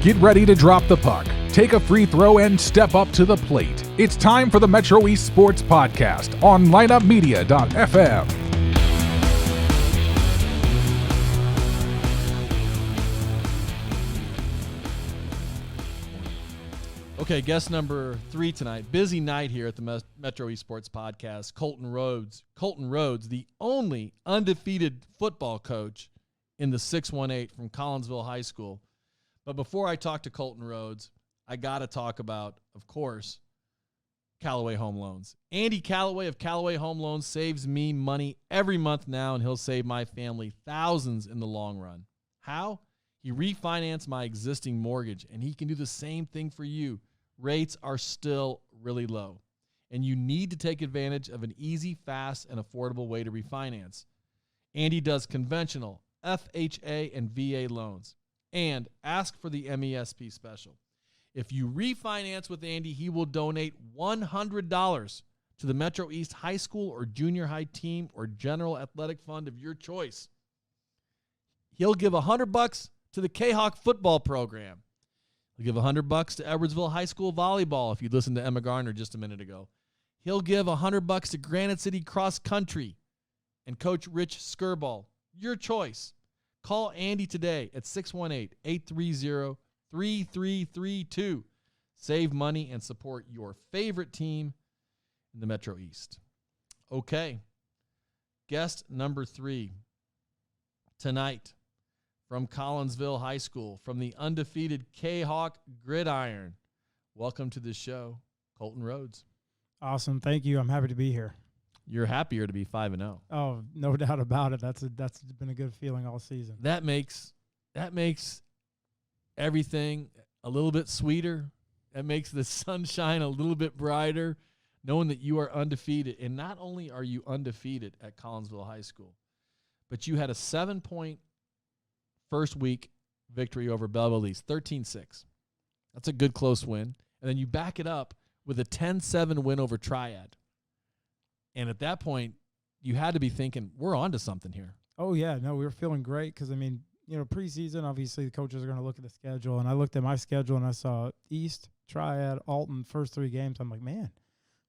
Get ready to drop the puck, take a free throw, and step up to the plate. It's time for the Metro East Sports Podcast on lineupmedia.fm. Okay, guest number 3 tonight. Busy night here at the Metro East Sports Podcast. Colton Rhodes. Colton Rhodes, the only undefeated football coach in the 618 from Collinsville High School. But before I talk to Colton Rhodes, I got to talk about, of course, Callaway Home Loans. Andy Callaway of Callaway Home Loans saves me money every month now, and he'll save my family thousands in the long run. How? He refinanced my existing mortgage, and he can do the same thing for you. Rates are still really low, and you need to take advantage of an easy, fast, and affordable way to refinance. Andy does conventional, FHA, and VA loans. And ask for the MESP special. If you refinance with Andy, he will donate $100 to the Metro East High School or junior high team or general athletic fund of your choice. He'll give $100 to the Kahoks football program. He'll give $100 to Edwardsville High School volleyball, if you listened to Emma Garner just a minute ago. He'll give $100 to Granite City cross country and Coach Rich Skirball. Your choice. Call Andy today at 618-830-3332. Save money and support your favorite team in the Metro East. Okay. Guest number 3 tonight from Collinsville High School, from the undefeated Kahawk Gridiron. Welcome to the show, Colton Rhodes. Awesome. Thank you. I'm happy to be here. You're happier to be 5-0. Oh, no doubt about it. That's been a good feeling all season. That makes everything a little bit sweeter. That makes the sunshine a little bit brighter, knowing that you are undefeated. And not only are you undefeated at Collinsville High School, but you had a 7-point first week victory over Belleville East, 13-6. That's a good close win. And then you back it up with a 10-7 win over Triad. And at that point, you had to be thinking, we're on to something here. Oh, yeah. No, we were feeling great because, preseason, obviously the coaches are going to look at the schedule. And I looked at my schedule and I saw East, Triad, Alton, first 3 games. I'm like, man,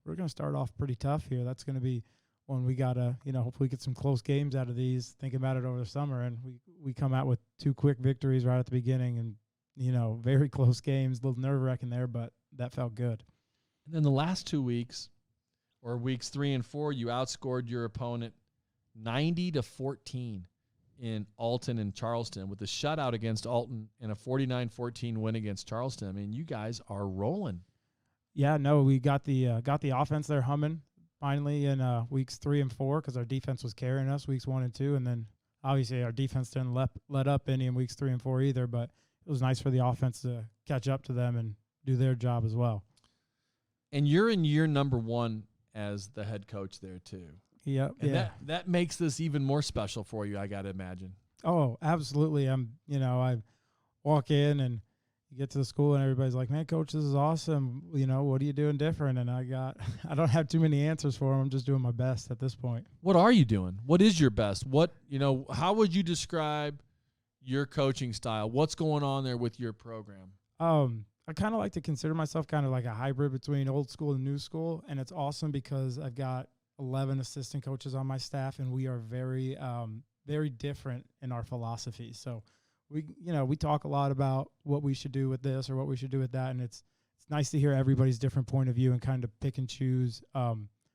we're going to start off pretty tough here. That's going to be one we got to, hopefully get some close games out of these, thinking about it over the summer. And we come out with 2 quick victories right at the beginning and, very close games, a little nerve-wracking there, but that felt good. And then the last 2 weeks, or weeks 3 and 4, you outscored your opponent 90-14 in Alton and Charleston, with a shutout against Alton and a 49-14 win against Charleston. I mean, you guys are rolling. Yeah, no, we got the offense there humming finally in weeks 3 and 4 because our defense was carrying us weeks 1 and 2, and then obviously our defense didn't let up any in weeks 3 and 4 either. But it was nice for the offense to catch up to them and do their job as well. And you're in year number 1 as the head coach there too. Yep. And yeah. that makes this even more special for you, I got to imagine. Oh, absolutely. I walk in and you get to the school and everybody's like, man, coach, this is awesome. What are you doing different? And I don't have too many answers for them. I'm just doing my best at this point. What are you doing? What is your best? How would you describe your coaching style? What's going on there with your program? I kind of like to consider myself kind of like a hybrid between old school and new school, and it's awesome because I've got 11 assistant coaches on my staff, and we are very, very different in our philosophy. So we talk a lot about what we should do with this or what we should do with that, and it's nice to hear everybody's different point of view and kind of pick and choose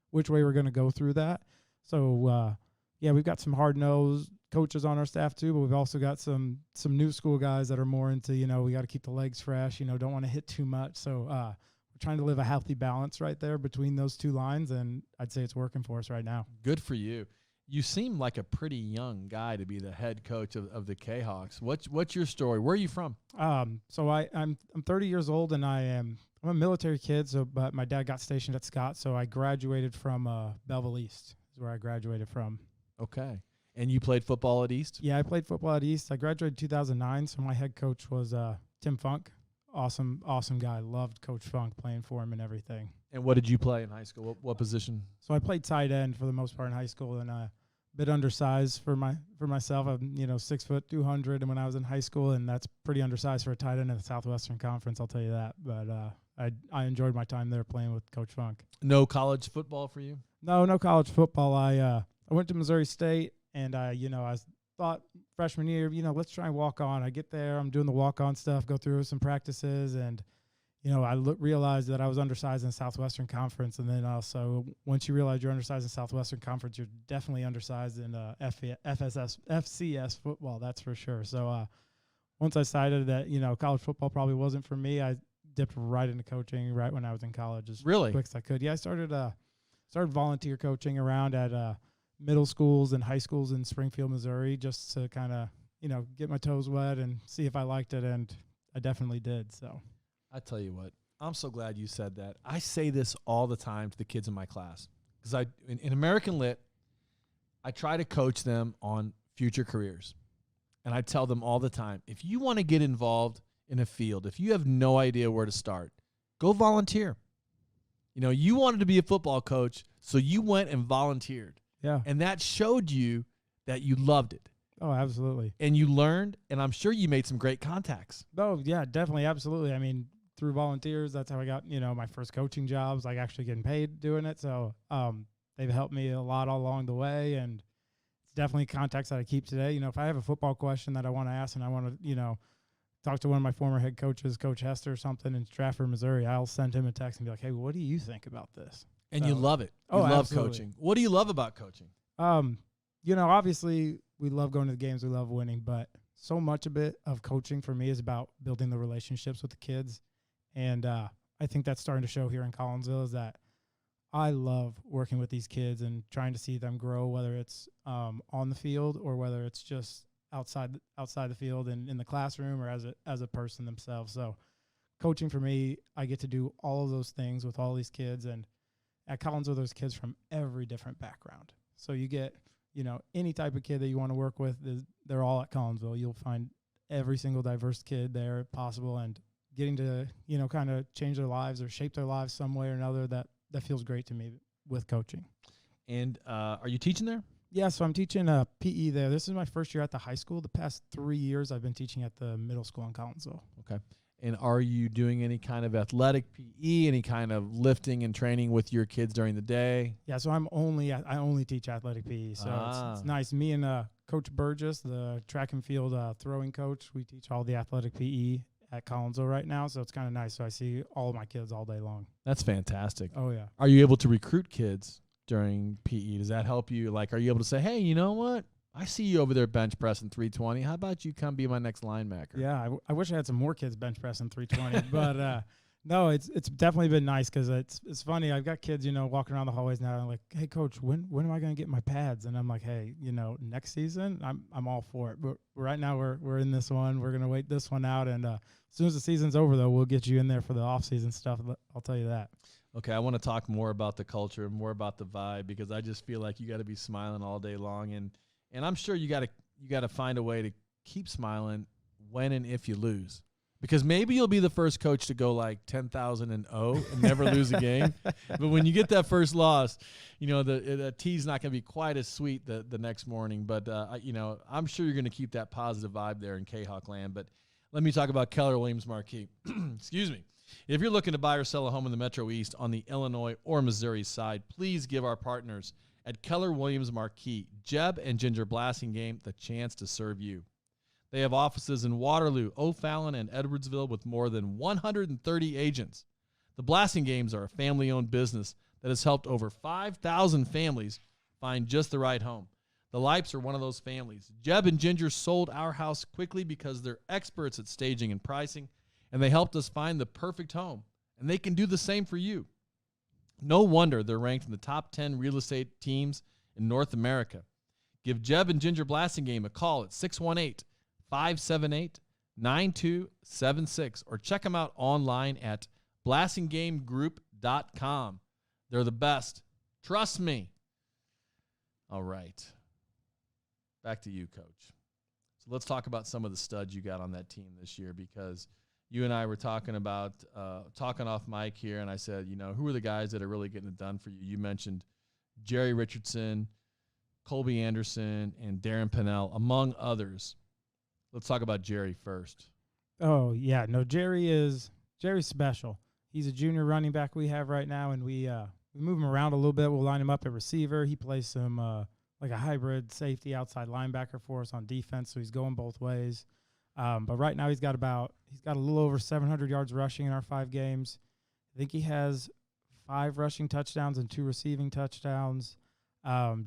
which way we're going to go through that. So we've got some hard-nosed coaches on our staff too, but we've also got some new school guys that are more into, we got to keep the legs fresh, don't want to hit too much. So we're trying to live a healthy balance right there between those 2 lines, and I'd say it's working for us right now. Good for you. You seem like a pretty young guy to be the head coach of the Kahawks. What's your story? Where are you from? So I'm 30 years old, and I'm a military kid. But my dad got stationed at Scott, so I graduated from Belleville East is where I graduated from. Okay. And you played football at East? Yeah, I played football at East. I graduated in 2009, so my head coach was Tim Funk. Awesome guy. Loved Coach Funk, playing for him and everything. And what did you play in high school? What position? So I played tight end for the most part in high school, and bit undersized for myself. I'm 6 foot 200, and when I was in high school, and that's pretty undersized for a tight end in the Southwestern Conference. I'll tell you that. But I enjoyed my time there playing with Coach Funk. No college football for you? No college football. I went to Missouri State, and I thought freshman year, let's try and walk on. I get there, I'm doing the walk on stuff, go through some practices, and I realized that I was undersized in the Southwestern Conference. And then also, once you realize you're undersized in Southwestern Conference, you're definitely undersized in FCS football, that's for sure. So once I decided that, college football probably wasn't for me, I dipped right into coaching right when I was in college as quick as I could. Yeah, I started volunteer coaching around at middle schools and high schools in Springfield, Missouri, just to kind of, get my toes wet and see if I liked it, and I definitely did, so. I tell you what, I'm so glad you said that. I say this all the time to the kids in my class because in American Lit, I try to coach them on future careers. And I tell them all the time, if you want to get involved in a field, if you have no idea where to start, go volunteer. You wanted to be a football coach, so you went and volunteered. Yeah. And that showed you that you loved it. Oh, absolutely. And you learned, and I'm sure you made some great contacts. Oh, yeah, definitely, absolutely. I mean, through volunteers, that's how I got, my first coaching jobs, like actually getting paid doing it. So they've helped me a lot all along the way, and it's definitely contacts that I keep today. If I have a football question that I want to ask and I want to, talk to one of my former head coaches, Coach Hester or something in Stratford, Missouri, I'll send him a text and be like, hey, what do you think about this? And you love it. You love absolutely. coaching. What do you love about coaching? Obviously we love going to the games, we love winning, but so much of it of coaching for me is about building the relationships with the kids. And I think that's starting to show here in Collinsville, is that I love working with these kids and trying to see them grow, whether it's on the field or whether it's just outside the field and in the classroom or as a person themselves. So coaching for me, I get to do all of those things with all these kids. And at Collinsville, there's kids from every different background. So you get, any type of kid that you want to work with, they're all at Collinsville. You'll find every single diverse kid there if possible, and getting to, kind of change their lives or shape their lives some way or another, that feels great to me with coaching. And are you teaching there? Yeah, so I'm teaching PE there. This is my first year at the high school. The past 3 years, I've been teaching at the middle school in Collinsville. Okay. And are you doing any kind of athletic PE, any kind of lifting and training with your kids during the day? Yeah, so I only teach athletic PE. So it's nice. Me and Coach Burgess, the track and field throwing coach, we teach all the athletic PE at Collinsville right now, so it's kind of nice. So I see all of my kids all day long. That's fantastic. Oh, yeah. Are you able to recruit kids during PE? Does that help you? Like, are you able to say, hey, you know what? I see you over there bench pressing 320. How about you come be my next linebacker? Yeah, I wish I had some more kids bench pressing 320, but no, it's definitely been nice because it's funny. I've got kids, walking around the hallways now and like, hey, coach, when am I going to get my pads? And I'm like, hey, next season, I'm all for it. But right now we're in this one. We're going to wait this one out, and as soon as the season's over, though, we'll get you in there for the off-season stuff. I'll tell you that. Okay, I want to talk more about the culture, more about the vibe, because I just feel like you got to be smiling all day long, and I'm sure you got to find a way to keep smiling when and if you lose. Because maybe you'll be the first coach to go like 10,000-0 and never lose a game. But when you get that first loss, the tea's not going to be quite as sweet the next morning. But, I'm sure you're going to keep that positive vibe there in Kahawk land. But let me talk about Keller Williams Marquee. Excuse me. If you're looking to buy or sell a home in the Metro East on the Illinois or Missouri side, please give our partners at Keller Williams Marquee, Jeb and Ginger Blasting Game, the chance to serve you. They have offices in Waterloo, O'Fallon, and Edwardsville with more than 130 agents. The Blasting Games are a family-owned business that has helped over 5,000 families find just the right home. The Lipes are one of those families. Jeb and Ginger sold our house quickly because they're experts at staging and pricing, and they helped us find the perfect home. And they can do the same for you. No wonder they're ranked in the top 10 real estate teams in North America. Give Jeb and Ginger Blasting Game a call at 618-578-9276 or check them out online at blastinggamegroup.com. They're the best. Trust me. All right. Back to you, Coach. So let's talk about some of the studs you got on that team this year, because you and I were talking about talking off mic here, and I said, who are the guys that are really getting it done for you? You mentioned Jerry Richardson, Colby Anderson, and Darren Pennell, among others. Let's talk about Jerry first. Oh, yeah. No, Jerry's special. He's a junior running back we have right now, and we move him around a little bit. We'll line him up at receiver. He plays some like a hybrid safety outside linebacker for us on defense, so he's going both ways. But right now he's got a little over 700 yards rushing in our 5 games. I think he has 5 rushing touchdowns and 2 receiving touchdowns.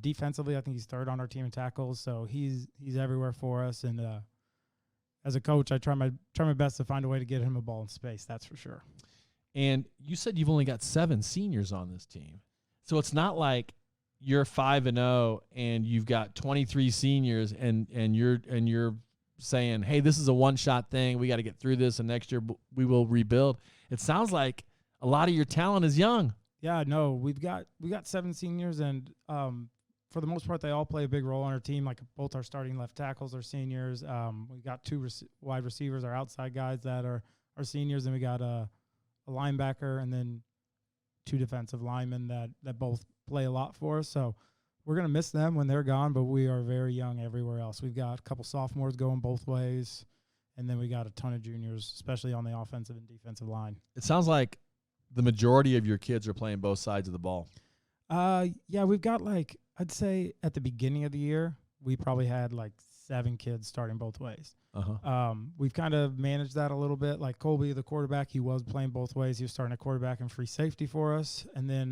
Defensively, I think he's 3rd on our team in tackles, so he's everywhere for us. And as a coach, I try my best to find a way to get him a ball in space. That's for sure. And you said you've only got 7 seniors on this team, so it's not like you're 5-0 and you've got 23 seniors and you're saying, hey, this is a one-shot thing. We got to get through this, and next year we will rebuild. It sounds like a lot of your talent is young. Yeah, no, we got 7 seniors, and for the most part, they all play a big role on our team. Like both our starting left tackles are seniors. We got 2 wide receivers, our outside guys that are seniors, and we got a linebacker and then 2 defensive linemen that both play a lot for us. So we're going to miss them when they're gone, but we are very young everywhere else. We've got a couple sophomores going both ways, and then we got a ton of juniors, especially on the offensive and defensive line. It sounds like the majority of your kids are playing both sides of the ball. Yeah, we've got I'd say at the beginning of the year, we probably had 7 kids starting both ways. We've kind of managed that a little bit. Like Colby, the quarterback, he was playing both ways. He was starting at quarterback and free safety for us. And then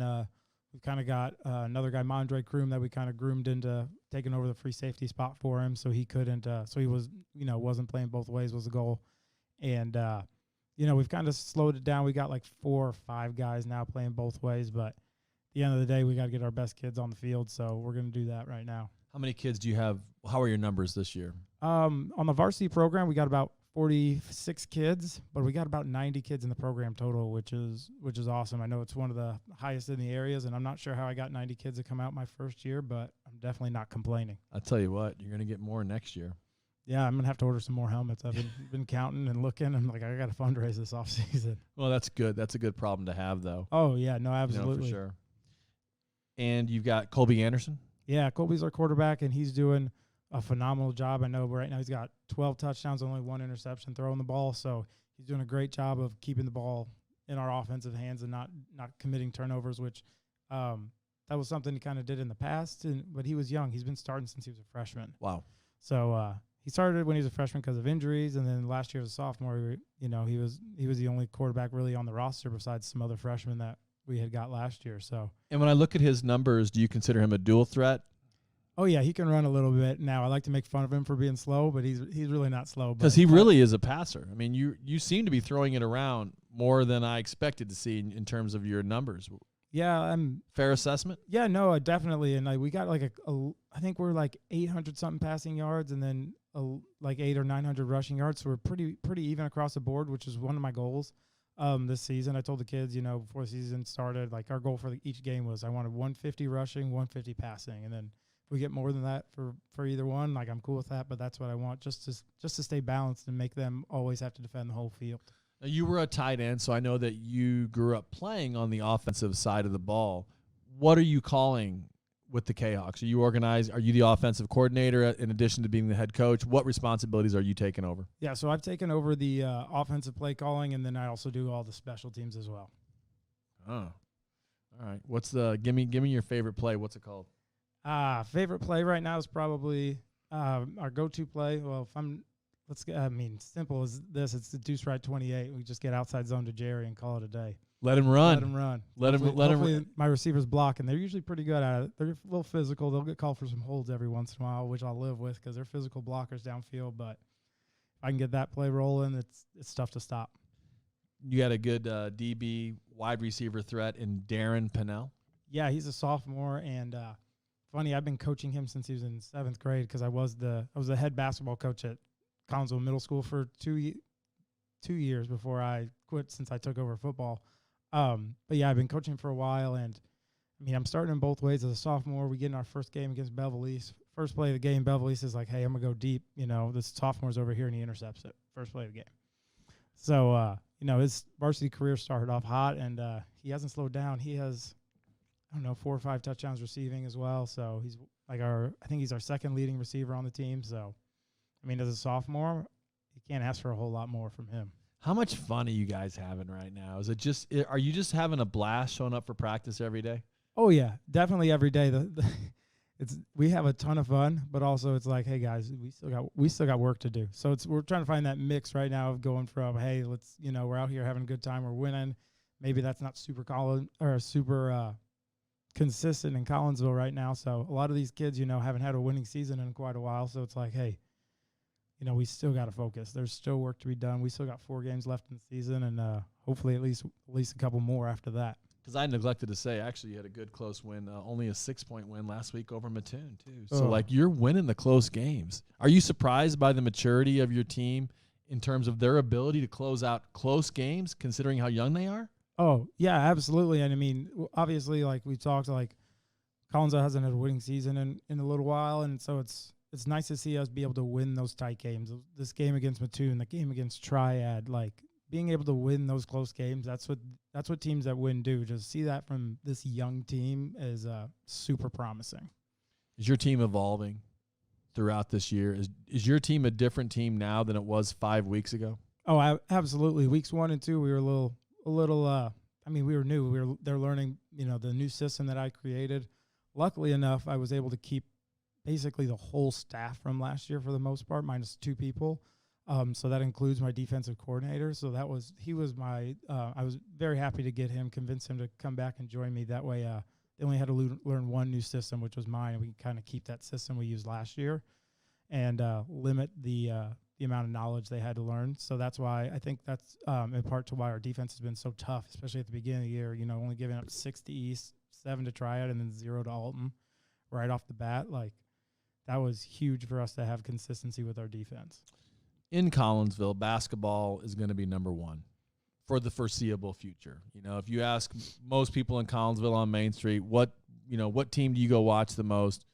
we've kind of got another guy, Mondre Kroom, that we kind of groomed into taking over the free safety spot for him, so he couldn't. So he was, wasn't playing both ways was the goal. And we've kind of slowed it down. We got 4 or 5 guys now playing both ways, but at the end of the day, we got to get our best kids on the field, so we're going to do that right now. How many kids do you have? How are your numbers this year? On the varsity program, we got about 46 kids, but we got about 90 kids in the program total, which is awesome. I know it's one of the highest in the areas, and I'm not sure how I got 90 kids to come out my first year, but I'm definitely not complaining. I'll tell you what, you're going to get more next year. Yeah, I'm going to have to order some more helmets. I've been counting and looking. I'm like, I got to fundraise this off season. Well, that's good. That's a good problem to have, though. Oh, yeah, no, absolutely. For sure. And you've got Colby Anderson? Yeah, Colby's our quarterback, and he's doing a phenomenal job. I know right now he's got 12 touchdowns, only 1 interception throwing the ball, so he's doing a great job of keeping the ball in our offensive hands and not committing turnovers, which that was something he kind of did in the past, but he was young. He's been starting since he was a freshman. Wow. So he started when he was a freshman because of injuries, and then last year as a sophomore, he was the only quarterback really on the roster besides some other freshmen that we had got last year. So. And when I look at his numbers, do you consider him a dual threat? Oh yeah, he can run a little bit. Now I like to make fun of him for being slow, but he's really not slow. Because he really is a passer. I mean, you seem to be throwing it around more than I expected to see in terms of your numbers. Yeah, fair assessment. Yeah, no, definitely. And we got I think we're 800 something passing yards, and then 800 or 900 rushing yards. So we're pretty even across the board, which is one of my goals this season. I told the kids, before the season started, our goal for each game was I wanted 150 rushing, 150 passing, and then if we get more than that for either one, I'm cool with that. But that's what I want, just to stay balanced and make them always have to defend the whole field. Now, you were a tight end, so I know that you grew up playing on the offensive side of the ball. What are you calling with the Kahoks? Are you organized? Are you the offensive coordinator in addition to being the head coach? What responsibilities are you taking over? Yeah, so I've taken over the offensive play calling, and then I also do all the special teams as well. Oh, all right. What's give me your favorite play? What's it called? Favorite play right now is probably our go-to play. Well, simple as this. It's the deuce right 28. We just get outside zone to Jerry and call it a day. Let him run. Let him run. My receivers block, and they're usually pretty good at it. They're a little physical. They'll get called for some holds every once in a while, which I'll live with because they're physical blockers downfield. But if I can get that play rolling, it's tough to stop. You got a good DB wide receiver threat in Darren Pennell? Yeah, he's a sophomore, and funny, I've been coaching him since he was in 7th grade because I was the head basketball coach at Collinsville Middle School for 2 years before I quit since I took over football. But yeah, I've been coaching for a while, and I'm starting in both ways as a sophomore. We get in our first game against Beverly East. First play of the game, Beverly East is like, hey, I'm going to go deep. This sophomore's over here, and he intercepts it. First play of the game. So, his varsity career started off hot, and he hasn't slowed down. He has, 4 or 5 touchdowns receiving as well. So I think he's our second leading receiver on the team. So, I mean, as a sophomore, you can't ask for a whole lot more from him. How much fun are you guys having right now? Are you just having a blast showing up for practice every day? Oh yeah, definitely every day. We have a ton of fun, but also it's like, hey guys, we still got work to do. So we're trying to find that mix right now of going from, hey, we're out here having a good time, we're winning. Maybe that's not super consistent in Collinsville right now. So a lot of these kids, haven't had a winning season in quite a while. So it's like, hey, we still got to focus. There's still work to be done. We still got 4 games left in the season, and hopefully at least a couple more after that. Because I neglected to say, actually, you had a good close win, only a 6-point win last week over Mattoon, too. So, you're winning the close games. Are you surprised by the maturity of your team in terms of their ability to close out close games, considering how young they are? Oh, yeah, absolutely. And, I mean, obviously, like we talked, like Collinsville hasn't had a winning season in a little while, and so it's nice to see us be able to win those tight games. This game against Mattoon, the game against Triad, like being able to win those close games, that's what teams that win do. Just see that from this young team is super promising. Is your team evolving throughout this year? Is your team a different team now than it was 5 weeks ago? Oh, absolutely. Weeks 1 and 2, we were a little. I mean, we were new. They're learning, the new system that I created. Luckily enough, I was able to keep basically the whole staff from last year for the most part, minus 2 people. So that includes my defensive coordinator. So he was my, I was very happy to get him, convince him to come back and join me. That way, they only had to learn one new system, which was mine. And we kind of keep that system we used last year and limit the amount of knowledge they had to learn. So that's why I think that's in part to why our defense has been so tough, especially at the beginning of the year, only giving up 6 to East, 7 to Triad, and then 0 to Alton right off the bat. Like, that was huge for us to have consistency with our defense. In Collinsville, basketball is going to be number 1 for the foreseeable future. If you ask most people in Collinsville on Main Street, what team do you go watch the most?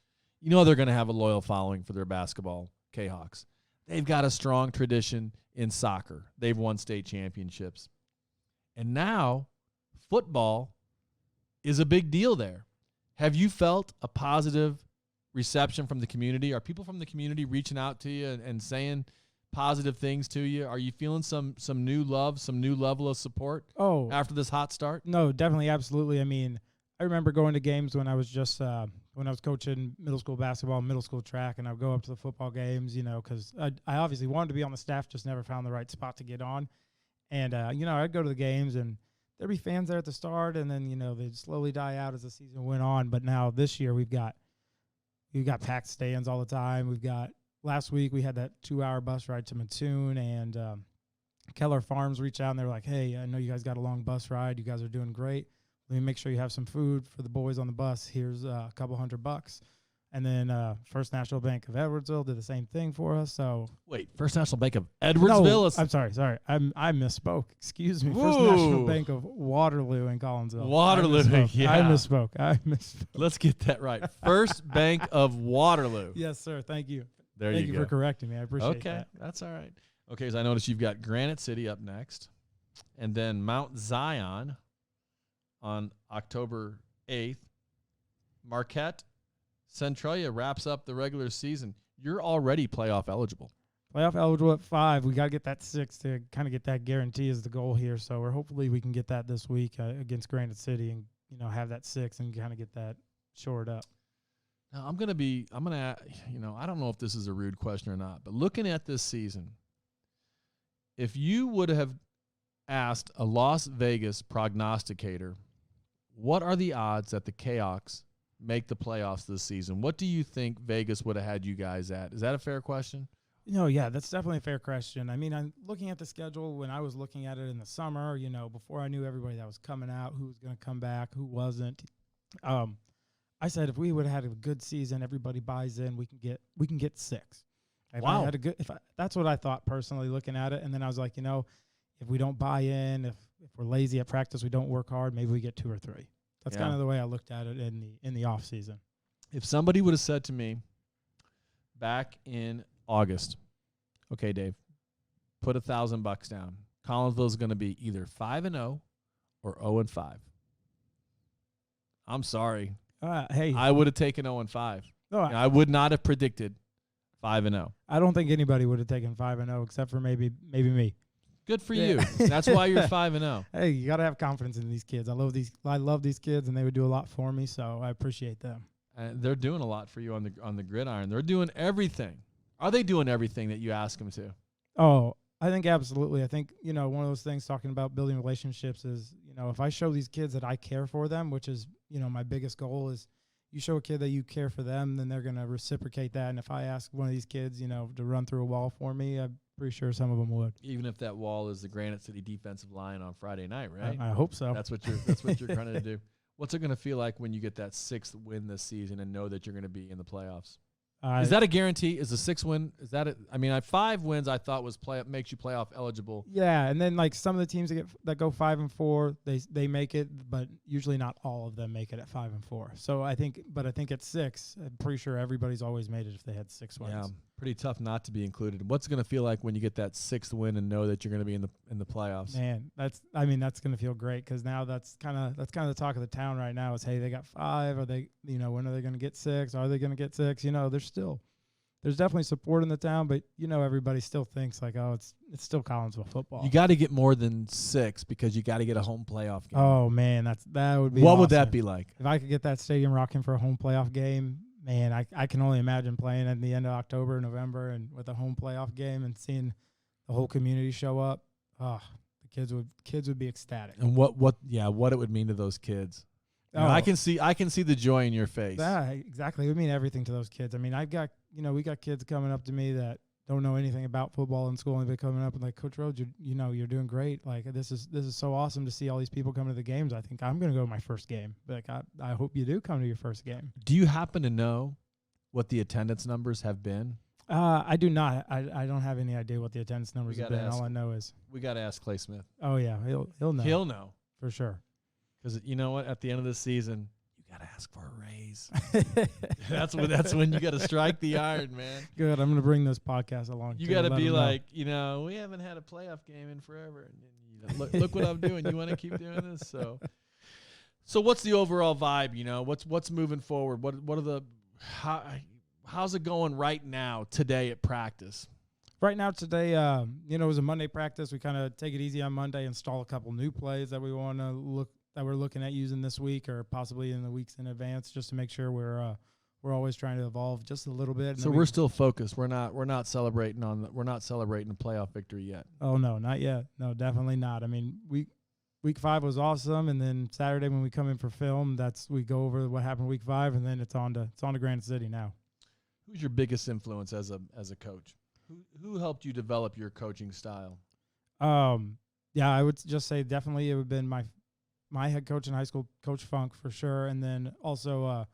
They're going to have a loyal following for their basketball, Kahoks. They've got a strong tradition in soccer. They've won state championships. And now football is a big deal there. Have you felt a positive reception from the community? Are people from the community reaching out to you and saying positive things to you? Are you feeling some new love, some new level of support after this hot start? No, definitely, absolutely. I mean, I remember going to games when I was just when I was coaching middle school basketball, middle school track, and I would go up to the football games, because I obviously wanted to be on the staff, just never found the right spot to get on. And, I'd go to the games, and there'd be fans there at the start, and then, they'd slowly die out as the season went on. But now this year we've got packed stands all the time. Last week we had that 2-hour bus ride to Mattoon, and Keller Farms reached out, and they were like, hey, I know you guys got a long bus ride. You guys are doing great. Let me make sure you have some food for the boys on the bus. Here's a couple $100. And then First National Bank of Edwardsville did the same thing for us. So wait, First National Bank of Edwardsville? No, I'm sorry. I misspoke. Excuse me. First National Bank of Waterloo in Collinsville. Waterloo, yeah. I misspoke. Let's get that right. First Bank of Waterloo. Yes, sir. Thank you. Thank you for correcting me. I appreciate that. Okay, that's all right. Okay, so I noticed you've got Granite City up next, and then Mount Zion on October 8th. Marquette, Centralia wraps up the regular season. You're already playoff eligible. Playoff eligible at 5. We got to get that 6 to kind of get that guarantee is the goal here. So hopefully we can get that this week against Granite City and, have that 6 and kind of get that shored up. Now, I don't know if this is a rude question or not, but looking at this season, if you would have asked a Las Vegas prognosticator, what are the odds that the Kahoks make the playoffs this season? What do you think Vegas would have had you guys at? Is that a fair question? Yeah, that's definitely a fair question. I mean, I'm looking at the schedule when I was looking at it in the summer, before I knew everybody that was coming out, who was going to come back, who wasn't. I said if we would have had a good season, everybody buys in, we can get 6. Wow. That's what I thought personally looking at it. And then I was like, if we don't buy in, if we're lazy at practice, we don't work hard, maybe we get 2 or 3. That's kind of the way I looked at it in the off season. If somebody would have said to me back in August, okay, Dave, put $1,000 down. Collinsville is going to be either 5-0 or 0-5. I'm sorry. Hey, I would have taken 0-5. No, I would not have predicted 5-0. I don't think anybody would have taken 5-0 except for maybe me. Good for you. That's why you're 5-0. Hey, you got to have confidence in these kids. I love these kids, and they would do a lot for me, so I appreciate them. They're doing a lot for you on the gridiron. They're doing everything. Are they doing everything that you ask them to? Oh, I think absolutely. I think, one of those things talking about building relationships is, if I show these kids that I care for them, which is, my biggest goal is you show a kid that you care for them, then they're going to reciprocate that. And if I ask one of these kids, to run through a wall for me, I'm pretty sure some of them would. Even if that wall is the Granite City defensive line on Friday night, right? I hope so. That's what you're trying to do. What's it going to feel like when you get that 6th win this season and know that you're going to be in the playoffs? Is that a guarantee? Is a 6 win? Is that it? I mean, 5 wins I thought was makes you playoff eligible. Yeah, and then like some of the teams that go 5-4, they make it, but usually not all of them make it at 5-4. So I think at 6, I'm pretty sure everybody's always made it if they had 6 wins. Yeah, pretty tough not to be included. What's it going to feel like when you get that 6th win and know that you're going to be in the playoffs? Man, that's going to feel great because now that's kind of the talk of the town right now is, hey, they got 5. Are they, when are they going to get 6? Are they going to get 6? There's definitely support in the town, but everybody still thinks like, oh, it's still Collinsville football. You got to get more than 6 because you got to get a home playoff game. Oh man, that would be. What awesome. would that be like? If I could get that stadium rocking for a home playoff game, man, I can only imagine playing at the end of October, November, and with a home playoff game and seeing the whole community show up. Oh, the kids would be ecstatic. And what it would mean to those kids. Oh, I can see the joy in your face. Yeah, exactly. It would mean everything to those kids. I mean, we got kids coming up to me that don't know anything about football in school, and they're coming up and like, Coach Rhodes, you're doing great. Like this is so awesome to see all these people coming to the games. I think I'm going to go to my first game. Like I hope you do come to your first game. Do you happen to know what the attendance numbers have been? I do not. I don't have any idea what the attendance numbers have been. All I know is we got to ask Clay Smith. Oh yeah, he'll know. He'll know for sure. Because you know what? At the end of the season, you got to ask for a raise. That's when you got to strike the iron, man. Good. I'm going to bring this podcast along. You got to be like, we haven't had a playoff game in forever. And look what I'm doing. You want to keep doing this? So what's the overall vibe? What's moving forward? What are the how's it going right now today at practice? Right now today, it was a Monday practice. We kind of take it easy on Monday, install a couple new plays that we want to we're looking at using this week or possibly in the weeks in advance, just to make sure we're always trying to evolve just a little bit. So we're still focused. We're not celebrating a playoff victory yet. Oh no, not yet. No, definitely not. I mean, week 5 was awesome, and then Saturday when we come in for film, we go over what happened week 5, and then it's on to Granite City now. Who's your biggest influence as a coach? Who helped you develop your coaching style? Yeah, I would just say definitely it would have been my head coach in high school, Coach Funk, for sure. And then also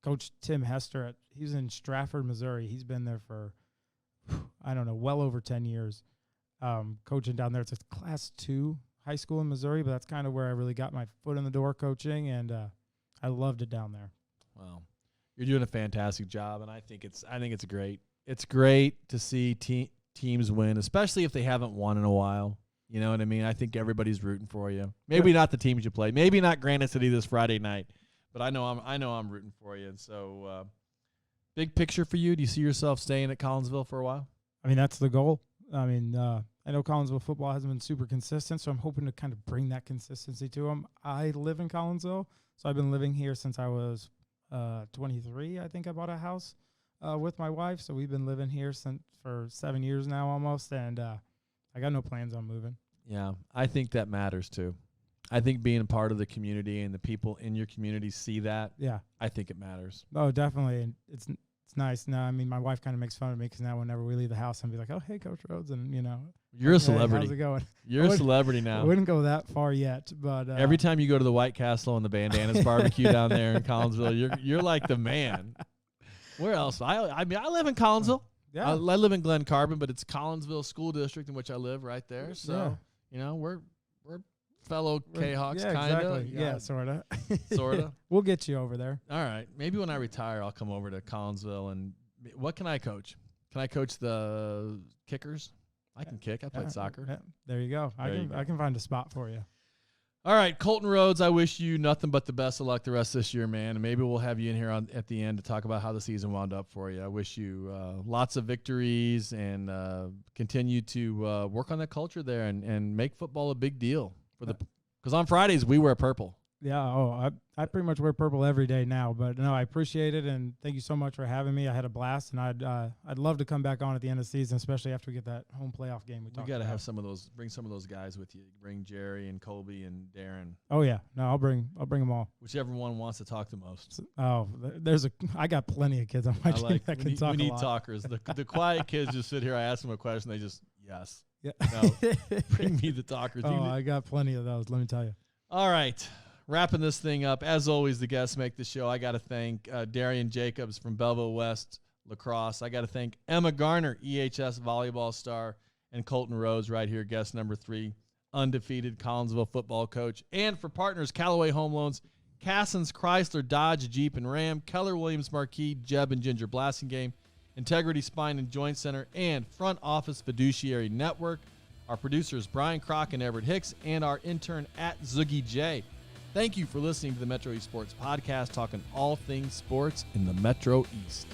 Coach Tim Hester. He's in Stratford, Missouri. He's been there for, well over 10 years coaching down there. It's a Class 2 high school in Missouri, but that's kind of where I really got my foot in the door coaching, and I loved it down there. Wow. You're doing a fantastic job, and I think it's great. It's great to see teams win, especially if they haven't won in a while. You know what I mean? I think everybody's rooting for you. Maybe not the teams you play. Maybe not Granite City this Friday night, but I know I'm rooting for you. And so, big picture for you. Do you see yourself staying at Collinsville for a while? I mean, that's the goal. I mean, I know Collinsville football hasn't been super consistent, so I'm hoping to kind of bring that consistency to them. I live in Collinsville, so I've been living here since I was 23. I think I bought a house with my wife, so we've been living here for 7 years now almost, and I got no plans on moving. Yeah, I think that matters too. I think being a part of the community and the people in your community see that. Yeah, I think it matters. Oh, definitely. And it's nice. Now, I mean, my wife kind of makes fun of me because now whenever we leave the house, I'm be like, "Oh, hey, Coach Rhodes," and you're a celebrity. How's it going? You're a celebrity now. I wouldn't go that far yet, but every time you go to the White Castle and the Bandanas barbecue down there in Collinsville, you're like the man. Where else? I live in Collinsville. Yeah, I live in Glen Carbon, but it's Collinsville School District in which I live right there. So we're fellow Kahoks, yeah, kind of. Exactly. Yeah, sort of. Sort of. We'll get you over there. All right. Maybe when I retire, I'll come over to Collinsville. And what can I coach? Can I coach the kickers? I can kick. I played soccer. Yeah, there you go. I can find a spot for you. All right, Colton Rhodes, I wish you nothing but the best of luck the rest of this year, man. And maybe we'll have you in here at the end to talk about how the season wound up for you. I wish you lots of victories and continue to work on that culture there and make football a big deal because on Fridays we wear purple. Yeah, I pretty much wear purple every day now, but no, I appreciate it, and thank you so much for having me. I had a blast, and I'd love to come back on at the end of the season, especially after we get that home playoff game we talked about. We got to have bring some of those guys with you. Bring Jerry and Colby and Darren. Oh yeah, no, I'll bring them all. Whichever one wants to talk the most. I got plenty of kids on my team that can talk. We need a lot. talkers. The quiet kids just sit here. I ask them a question, they just yes. Yeah. No, bring me the talkers. I got plenty of those. Let me tell you. All right. Wrapping this thing up, as always, the guests make the show. I got to thank Darian Jacobs from Belleville West Lacrosse. I got to thank Emma Garner, EHS volleyball star, and Colton Rhodes right here, guest number 3, undefeated Collinsville football coach. And for partners, Callaway Home Loans, Cassens, Chrysler, Dodge, Jeep, and Ram, Keller Williams Marquis, Jeb and Ginger Blasingame, Integrity Spine and Joint Center, and Front Office Fiduciary Network. Our producers, Brian Kroc and Everett Hicks, and our intern at Zoogie J. Thank you for listening to the Metro East Sports Podcast, talking all things sports in the Metro East.